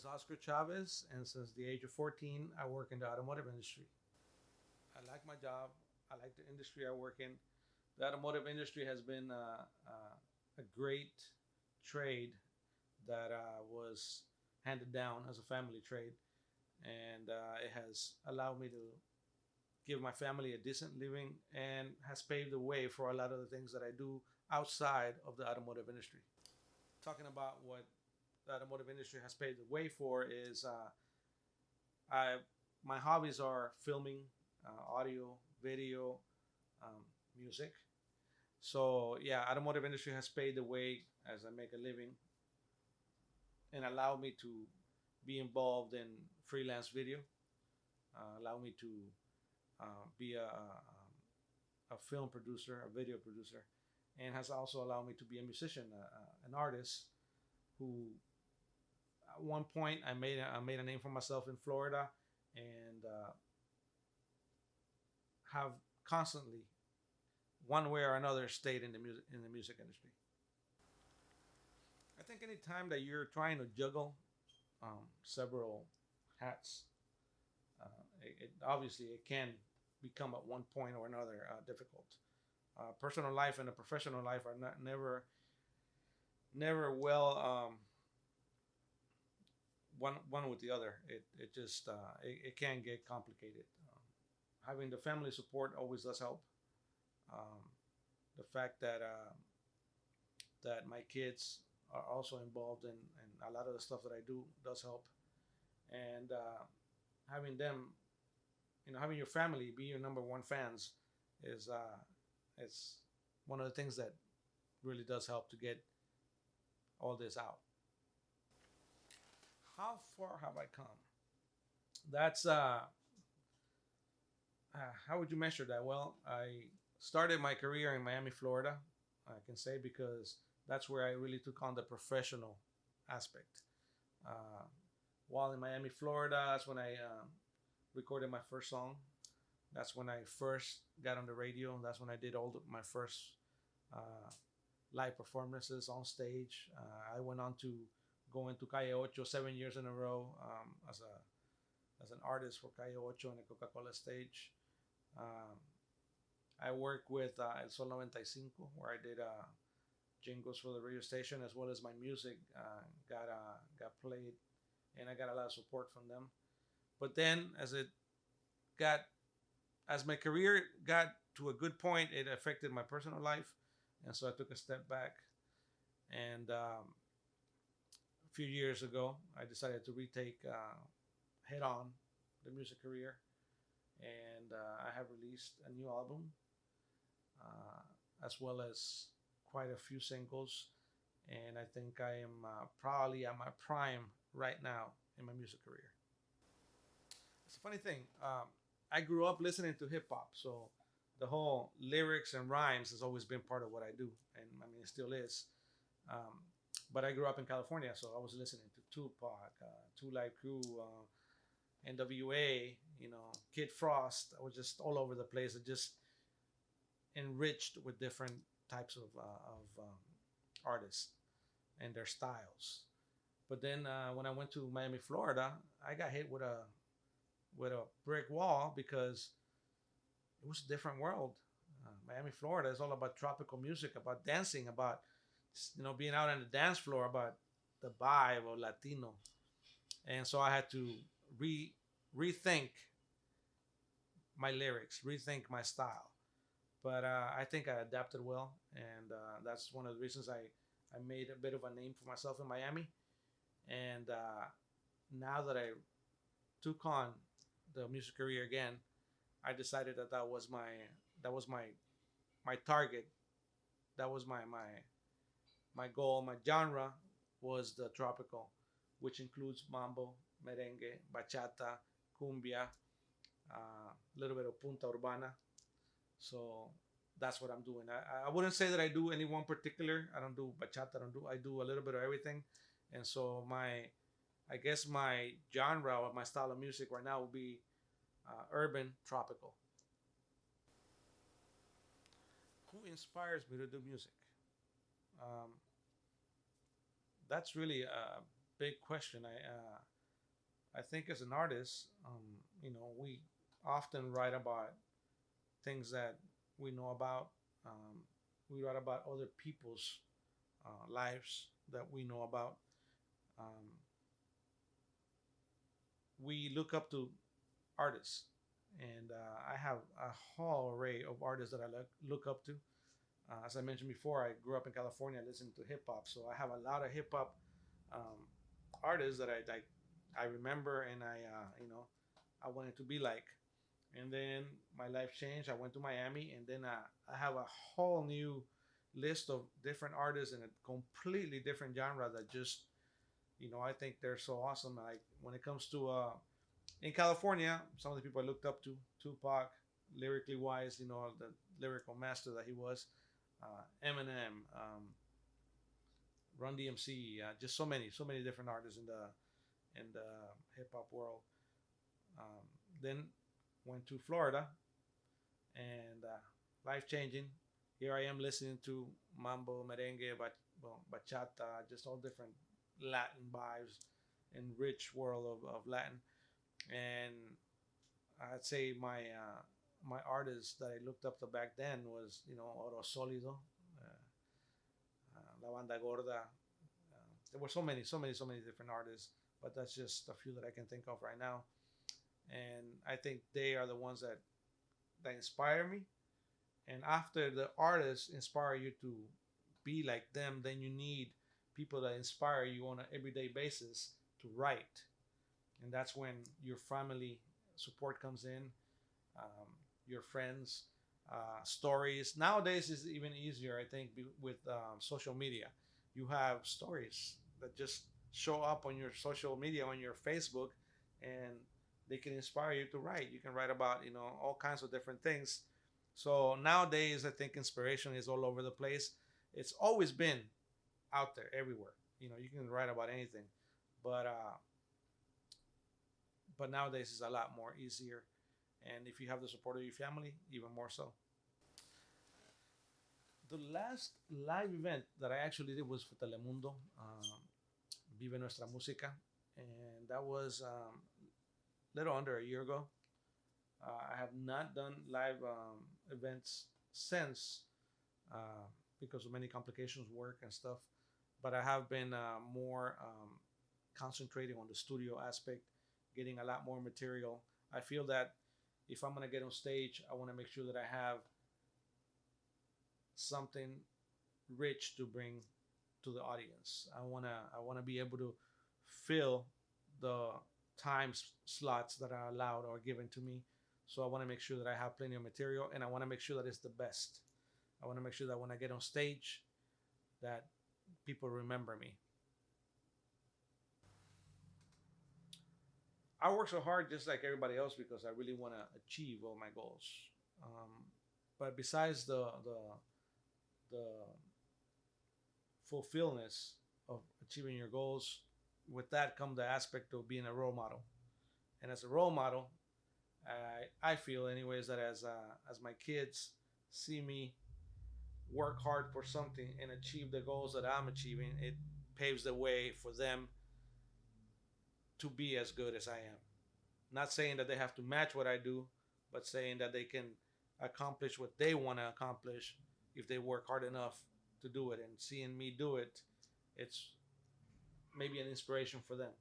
is Oscar Chavez, and since the age of 14, I work in the automotive industry. I like my job. I like the industry I work in. The automotive industry has been a great trade that was handed down as a family trade, and it has allowed me to give my family a decent living and has paved the way for a lot of the things that I do outside of the automotive industry. Talking about what the automotive industry has paved the way for is I my hobbies are filming, audio, video, um, music. So yeah, automotive industry has paved the way as I make a living and allowed me to be involved in freelance video, allow me to be a film producer, a video producer, and has also allowed me to be a musician, an artist who at one point I made a name for myself in Florida, and have constantly, one way or another, stayed in the music industry. I think any time that you're trying to juggle several hats, it obviously it can become at one point or another difficult. Personal life and the professional life are not never well one with the other. It just it can get complicated. Having the family support always does help. Um, the fact that my kids are also involved in a lot of the stuff that I do does help, and having them, having your family be your number one fans is it's one of the things that really does help to get all this out. How far have I come? That's how would you measure that? Well, I started my career in Miami, Florida. I can say because that's where I really took on the professional aspect. Uh, while in Miami, Florida, that's when I recorded my first song. That's when I first got on the radio. That's when I did my first uh, live performances on stage. I went on to go into Calle Ocho 7 years in a row as an artist for Calle Ocho on the Coca-Cola stage. Um, I worked with El Sol 95, where I did jingles for the radio station as well as my music got played, and I got a lot of support from them. But then, got as my career got to a good point, it affected my personal life, and so I took a step back. And a few years ago, I decided to retake head on the music career, and I have released a new album as well as quite a few singles. And I think I am probably at my prime right now in my music career. It's a funny thing. I grew up listening to hip hop, so the whole lyrics and rhymes has always been part of what I do, and I mean it still is. Um, but I grew up in California, so I was listening to Tupac, Two Live Crew, NWA, Kid Frost. I was just all over the place. It just enriched with different types of artists and their styles. But then when I went to Miami, Florida, I got hit with a brick wall because it was a different world. Miami, Florida is all about tropical music, about dancing, about being out on the dance floor, about the vibe of Latino, and so I had to re rethink my lyrics, rethink my style. But I think I adapted well, and that's one of the reasons I made a bit of a name for myself in Miami. And now that I took on the music career again, I decided that that was my target. That was my goal. My genre was the tropical, which includes mambo, merengue, bachata, cumbia, a little bit of punta urbana. So that's what I'm doing. I wouldn't say that I do any one particular. I don't do bachata. I do a little bit of everything. And so I guess my genre or my style of music right now will be urban tropical. Who inspires me to do music? Um, that's really a big question. I think as an artist, we often write about things that we know about. Um, we write about other people's lives that we know about. Um, we look up to artists, and I have a whole array of artists that I look up to. As I mentioned before, I grew up in California listening to hip hop, so I have a lot of hip hop um, artists that I remember, and I wanted to be like. And then my life changed. I went to Miami, and then I have a whole new list of different artists in a completely different genre that just I think they're so awesome. Like when it comes to in California, some of the people I looked up to, Tupac, lyrically wise, the lyrical master that he was, Eminem, Run DMC, just so many different artists in the hip hop world. Um, then went to Florida, and life changing. Here I am listening to mambo, merengue, bachata, just all different Latin vibes and rich world of Latin. And I'd say my artist that I looked up to back then was Oro Solido, La Banda Gorda. There were so many different artists, but that's just a few that I can think of right now. And I think they are the ones that inspire me. And after the artists inspire you to be like them, then you need people that inspire you on an everyday basis to write. And that's when your family support comes in, um, your friends, stories. Nowadays is even easier, I think, with social media. You have stories that just show up on your social media, on your Facebook, and they can inspire you to write. You can write about all kinds of different things. So nowadays, I think inspiration is all over the place. It's always been out there, everywhere. You can write about anything, but nowadays it's a lot more easier. And if you have the support of your family, even more so. The last live event that I actually did was for Telemundo, Vive Nuestra Música, and that was a little under a year ago. I have not done live events since because of many complications, work and stuff. But I have been more concentrating on the studio aspect, getting a lot more material. I feel that if I'm gonna get on stage, I want to make sure that I have something rich to bring to the audience. I wanna be able to fill the slots that are allowed or given to me. So I want to make sure that I have plenty of material, and I want to make sure that it's the best. I want to make sure that when I get on stage, that people remember me. I work so hard just like everybody else because I really want to achieve all my goals. Um, but besides the fulfillness of achieving your goals, with that come the aspect of being a role model. And as a role model, I feel anyways that as my kids see me work hard for something and achieve the goals that I'm achieving, it paves the way for them to be as good as I am. Not saying that they have to match what I do, but saying that they can accomplish what they want to accomplish if they work hard enough to do it. And seeing me do it, it's maybe an inspiration for them.